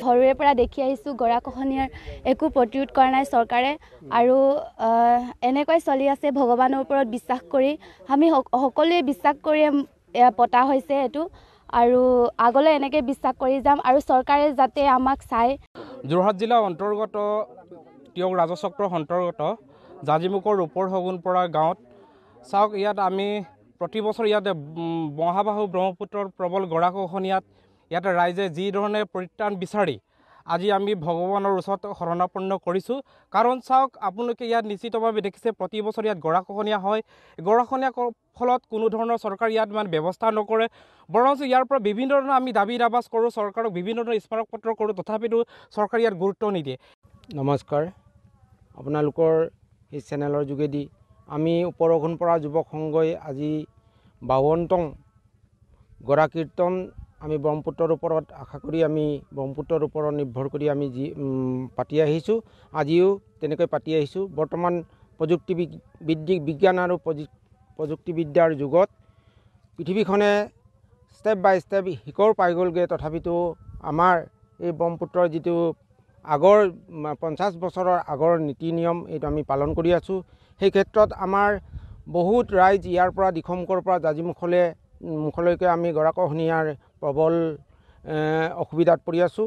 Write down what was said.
সৰুৰে পৰা দেখি আহিছোঁ গৰাখহনীয়াৰ একো প্ৰতিৰোধ কৰা নাই চৰকাৰে আৰু এনেকৈ চলি আছে ভগৱানৰ ওপৰত বিশ্বাস কৰি আমি সকলোৱে বিশ্বাস কৰি পতা হৈছে এইটো আৰু আগলৈ এনেকৈ বিশ্বাস কৰি যাম আৰু চৰকাৰে যাতে আমাক চাই। যোৰহাট জিলাৰ অন্তৰ্গত টিয়ক ৰাজচক্ৰৰ অন্তৰ্গত জাজিমুখৰ ৰূপৰ হগুনপৰা গাঁৱত চাওক ইয়াত আমি প্ৰতি বছৰ ইয়াতে মহাবাহু ব্ৰহ্মপুত্ৰৰ প্ৰবল গৰাখহনীয়াত ইয়াতে ৰাইজে যি ধৰণে পৰিত্ৰাণ বিচাৰি আজি আমি ভগৱানৰ ওচৰত শৰণাপন্ন কৰিছোঁ। কাৰণ চাওক আপোনালোকে ইয়াত নিশ্চিতভাৱে দেখিছে প্ৰতি বছৰ ইয়াত গৰাখহনীয়া হয়। গৰাখহনীয়াৰ ফলত কোনো ধৰণৰ চৰকাৰ ইয়াত মানে ব্যৱস্থা নকৰে, বৰঞ্চ ইয়াৰ পৰা বিভিন্ন ধৰণৰ আমি দাবী দাবাজ কৰোঁ, চৰকাৰক বিভিন্ন ধৰণৰ স্মাৰক পত্ৰ কৰোঁ, তথাপিতো চৰকাৰে ইয়াত গুৰুত্ব নিদিয়ে। নমস্কাৰ, আপোনালোকৰ এই চেনেলৰ যোগেদি আমি ওপৰ হগুনপৰা যুৱক সংঘই আজি 52তম গৰাকীৰ্তন আমি ব্ৰহ্মপুত্ৰৰ ওপৰত আশা কৰি আমি ব্ৰহ্মপুত্ৰৰ ওপৰত নিৰ্ভৰ কৰি আমি পাতি আহিছোঁ। আজিও তেনেকৈ পাতি আহিছোঁ। বৰ্তমান বিজ্ঞান আৰু প্ৰযুক্তিবিদ্যাৰ যুগত পৃথিৱীখনে ষ্টেপ বাই ষ্টেপ শিখৰ পাই গ'লগৈ, তথাপিতো আমাৰ এই ব্ৰহ্মপুত্ৰৰ যিটো আগৰ 50 বছৰৰ আগৰ নীতি নিয়ম এইটো আমি পালন কৰি আছোঁ। সেই ক্ষেত্ৰত আমাৰ বহুত ৰাইজ ইয়াৰ পৰা দিখমুখৰ পৰা জাজিমুখলৈকে আমি গৰাখহনীয়াৰ প্ৰবল অসুবিধাত পৰি আছোঁ।